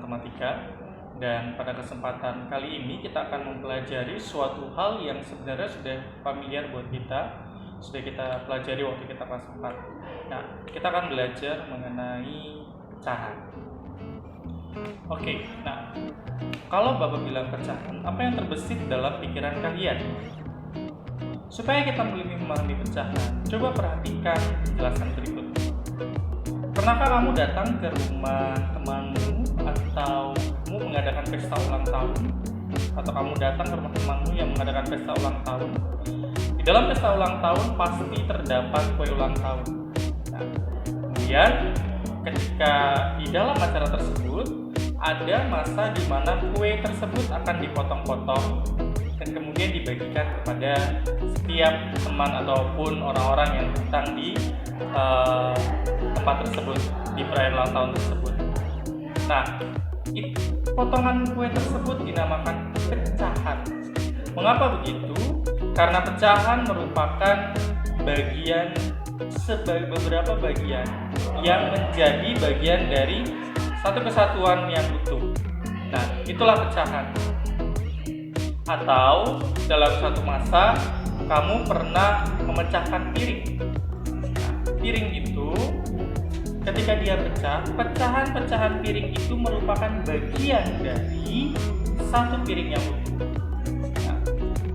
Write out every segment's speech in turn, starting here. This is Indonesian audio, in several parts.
matematika. Dan pada kesempatan kali ini kita akan mempelajari suatu hal yang sebenarnya sudah familiar buat kita, sudah kita pelajari waktu kita kelas 4. Nah, kita akan belajar mengenai pecahan. Oke, nah kalau Bapak bilang pecahan, apa yang terbesit dalam pikiran kalian? Supaya kita lebih memahami pecahan, coba perhatikan penjelasan berikut. Pernahkah kamu datang ke rumah temanmu atau kamu mengadakan pesta ulang tahun? Atau kamu datang ke rumah temanmu yang mengadakan pesta ulang tahun? Di dalam pesta ulang tahun pasti terdapat kue ulang tahun. Nah, kemudian ketika di dalam acara tersebut ada masa di mana kue tersebut akan dipotong-potong dan kemudian dibagikan kepada setiap teman ataupun orang-orang yang datang di tempat tersebut, di perayaan ulang tahun tersebut. Nah, potongan kue tersebut dinamakan pecahan. Mengapa begitu? Karena pecahan merupakan beberapa bagian yang menjadi bagian dari satu kesatuan yang utuh. Nah, itulah pecahan. Atau dalam suatu masa kamu pernah memecahkan piring. Nah, piring itu ketika dia pecah, pecahan-pecahan piring itu merupakan bagian dari satu piring yang utuh. Nah,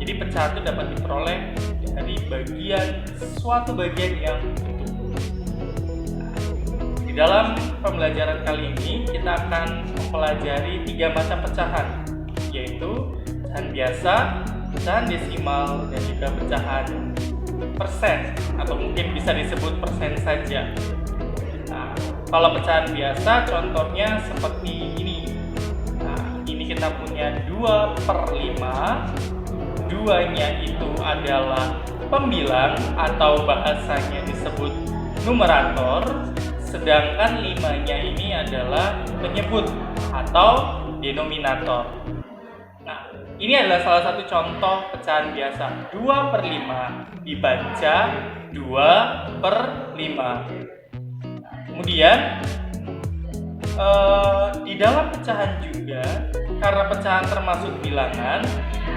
jadi pecahan itu dapat diperoleh dari suatu bagian yang utuh. Di dalam pembelajaran kali ini kita akan mempelajari 3 macam pecahan, yaitu pecahan biasa, pecahan desimal, dan juga pecahan persen atau mungkin bisa disebut persen saja. Nah, kalau pecahan biasa contohnya seperti ini. Nah, ini kita punya 2/5. 2-nya itu adalah pembilang atau bahasanya disebut numerator, sedangkan 5-nya ini adalah penyebut atau denominator. Nah, ini adalah salah satu contoh pecahan biasa. 2/5 dibaca 2/5. Kemudian di dalam pecahan juga, karena pecahan termasuk bilangan,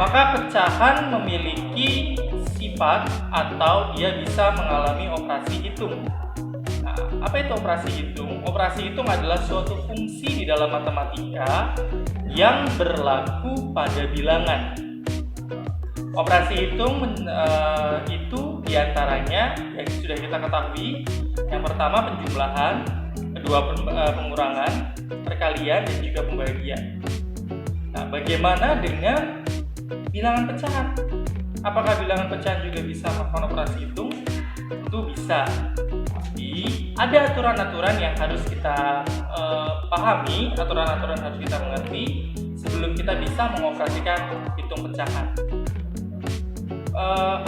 maka pecahan memiliki sifat atau dia bisa mengalami operasi hitung. Nah, apa itu operasi hitung? Operasi hitung adalah suatu fungsi di dalam matematika yang berlaku pada bilangan. Operasi hitung itu diantaranya yang sudah kita ketahui. Yang pertama penjumlahan, kedua pengurangan, perkalian, dan juga pembagian. Nah, bagaimana dengan bilangan pecahan? Apakah bilangan pecahan juga bisa melakukan operasi hitung? Tentu bisa. Tapi ada aturan-aturan yang harus kita pahami, aturan-aturan harus kita mengerti sebelum kita bisa mengoperasikan hitung pecahan.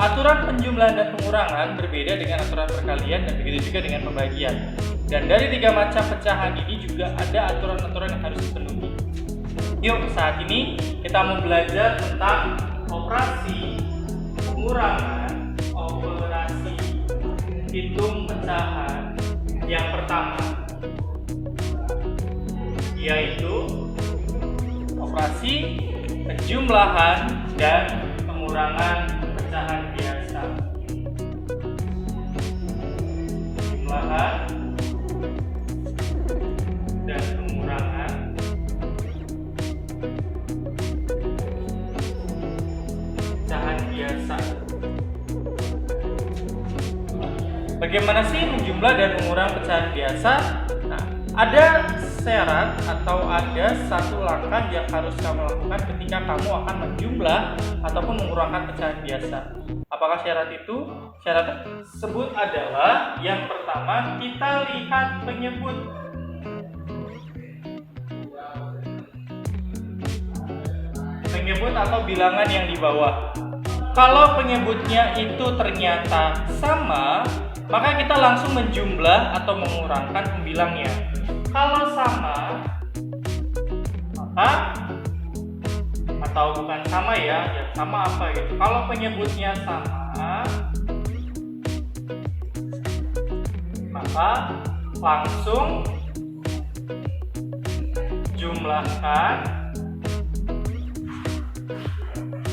Aturan penjumlahan dan pengurangan berbeda dengan aturan perkalian dan begitu juga dengan pembagian. Dan dari 3 macam pecahan ini juga ada aturan-aturan yang harus dipenuhi. Yuk, saat ini kita mau belajar tentang operasi pengurangan, operasi hitung pecahan. Yang pertama yaitu operasi penjumlahan dan pengurangan pecahan biasa. Penjumlahan dan pengurangan pecahan biasa. Bagaimana sih menjumlah dan mengurangi pecahan biasa? Nah, ada syarat atau ada satu langkah yang harus kamu lakukan ketika kamu akan menjumlah ataupun mengurangkan pecahan biasa. Apakah syarat itu? Syarat tersebut adalah yang pertama, kita lihat penyebut. Penyebut atau bilangan yang di bawah. Kalau penyebutnya itu ternyata sama, maka kita langsung menjumlah atau mengurangkan pembilangnya. Kalau sama, maka atau bukan sama ya sama apa gitu. Kalau penyebutnya sama, maka langsung jumlahkan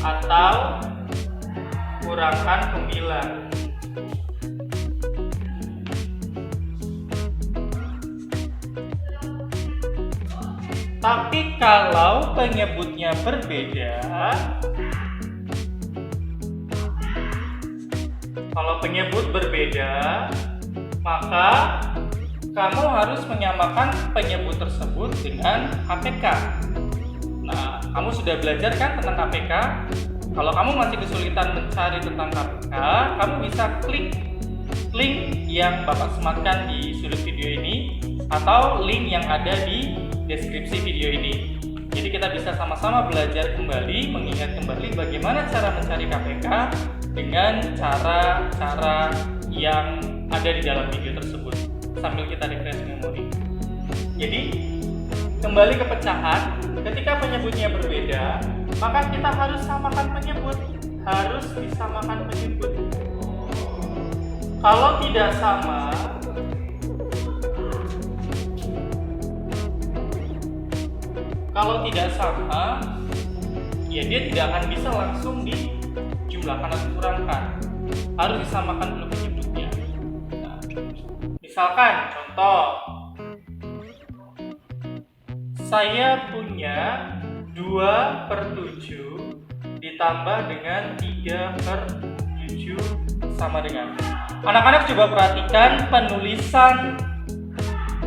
atau kurangkan pembilang. Tapi kalau penyebutnya berbeda, maka kamu harus menyamakan penyebut tersebut dengan KPK. Nah, kamu sudah belajar kan tentang KPK? Kalau kamu masih kesulitan mencari tentang KPK, kamu bisa klik link yang Bapak sematkan di sudut video ini atau link yang ada di deskripsi video ini. Jadi kita bisa sama-sama belajar kembali, mengingat kembali bagaimana cara mencari KPK dengan cara-cara yang ada di dalam video tersebut sambil kita refresh memori. Jadi kembali ke pecahan, ketika penyebutnya berbeda, maka kita harus samakan penyebut, harus disamakan penyebut. Kalau tidak sama, ya dia tidak akan bisa langsung dijumlahkan atau kurangkan. Harus disamakan dulu penyebutnya. Nah, misalkan contoh, saya punya 2/7 ditambah dengan 3/7 sama dengan. Anak-anak coba perhatikan penulisan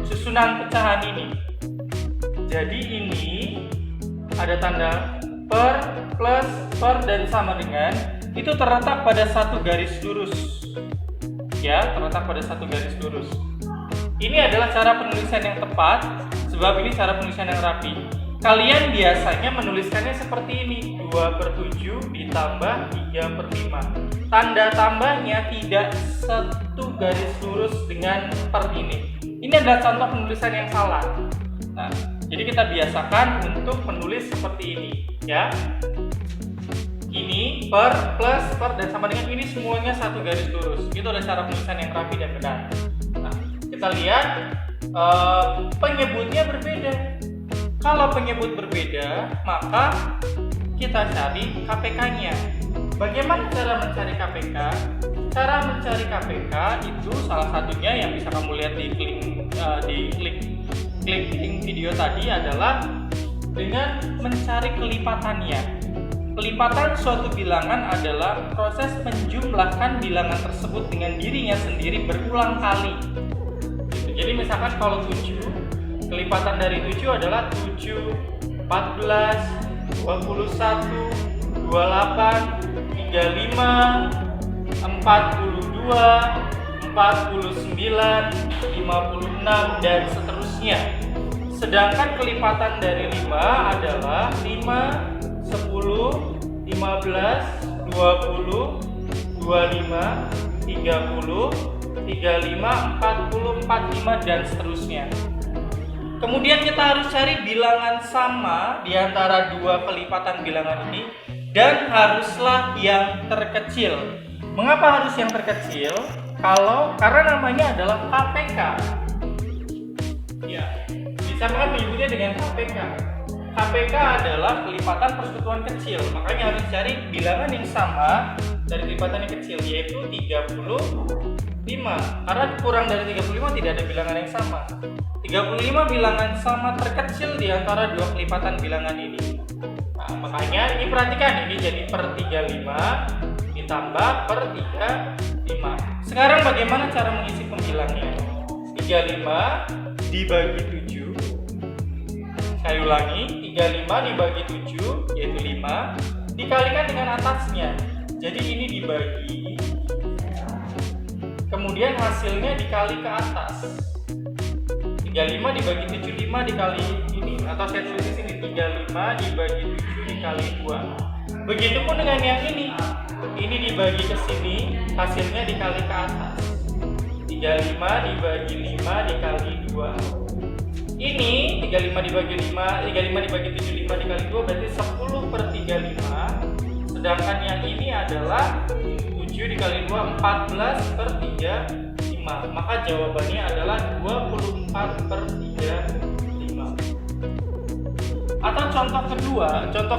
susunan pecahan ini. Jadi ini ada tanda per, plus, per, dan sama dengan. Itu terletak pada satu garis lurus. Ya, terletak pada satu garis lurus. Ini adalah cara penulisan yang tepat, sebab ini cara penulisan yang rapi. Kalian biasanya menuliskannya seperti ini, 2/7 ditambah 3/5. Tanda tambahnya tidak satu garis lurus dengan per ini. Ini adalah contoh penulisan yang salah. Nah, jadi kita biasakan untuk menulis seperti ini, ya. Ini per, plus, per, dan sama dengan ini semuanya satu garis lurus. Itu adalah cara penulisan yang rapi dan benar. Nah, kita lihat penyebutnya berbeda. Kalau penyebut berbeda, maka kita cari KPK-nya. Bagaimana cara mencari KPK? Cara mencari KPK itu salah satunya yang bisa kamu lihat di klik link video tadi adalah dengan mencari kelipatannya. Kelipatan suatu bilangan adalah proses menjumlahkan bilangan tersebut dengan dirinya sendiri berulang kali. Jadi misalkan kalau 7, kelipatan dari 7 adalah 7, 14, 21, 28, 35, 42, 49, 56, dan seterusnya. Sedangkan kelipatan dari 5 adalah 5, 10, 15, 20, 25, 30, 35, 40, 45, dan seterusnya. Kemudian kita harus cari bilangan sama di antara dua kelipatan bilangan ini dan haruslah yang terkecil. Mengapa harus yang terkecil? Karena namanya adalah KPK. Ya, disamakan menyebutnya dengan KPK. KPK adalah kelipatan persekutuan kecil, makanya harus cari bilangan yang sama dari kelipatan yang kecil, yaitu 35. Karena kurang dari 35 tidak ada bilangan yang sama. 35 bilangan sama terkecil di antara dua kelipatan bilangan ini. Nah, makanya ini perhatikan, ini jadi per 35 ditambah per 35. Sekarang bagaimana cara mengisi pembilangnya? 35 dibagi 7. Saya ulangi, 35 dibagi 7 yaitu 5 dikalikan dengan atasnya. Jadi ini dibagi, kemudian hasilnya dikali ke atas. 35 dibagi 75 dikali ini, atau saya tulis di sini 35 dibagi 7 dikali 2. Begitupun dengan yang ini. Ini dibagi ke sini, hasilnya dikali ke atas. 35 dibagi 5 dikali 2. Ini 35 dibagi 75 dikali 2 berarti 10/35. Sedangkan yang ini adalah 7 dikali 2 14/35. Maka jawabannya adalah 24/35. Atau contoh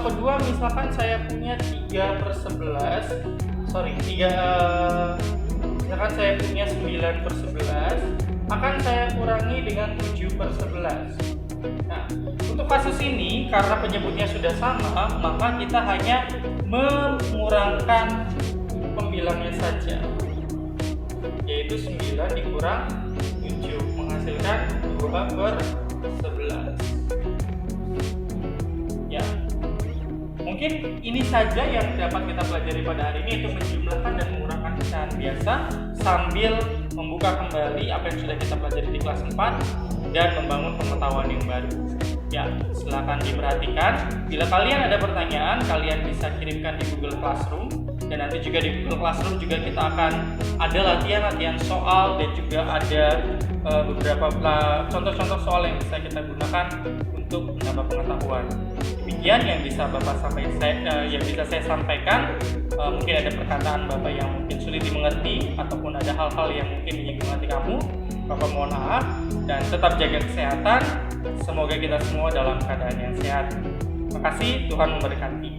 kedua misalkan saya punya 3/11, misalkan saya punya 9/11, akan saya kurangi dengan 7/11. Nah, untuk kasus ini karena penyebutnya sudah sama, maka kita hanya mengurangkan pembilangnya saja, yaitu 9 dikurang 7 menghasilkan 2/11. Ya, mungkin ini saja yang dapat kita pelajari pada hari ini, yaitu menjumlahkan dan mengurangkan pecahan biasa sambil membuka kembali apa yang sudah kita pelajari di kelas 4 dan membangun pengetahuan yang baru. Ya, silakan diperhatikan. Bila kalian ada pertanyaan, kalian bisa kirimkan di Google Classroom, dan nanti juga di Google Classroom juga kita akan ada latihan soal dan juga ada beberapa contoh-contoh soal yang bisa kita gunakan untuk menambah pengetahuan. Demikian yang bisa saya sampaikan. Mungkin ada perkataan Bapak yang mungkin sulit dimengerti ataupun ada hal-hal yang mungkin menyinggung hati kamu, Bapak mohon maaf, dan tetap jaga kesehatan. Semoga kita semua dalam keadaan yang sehat. Terima kasih, Tuhan memberkati.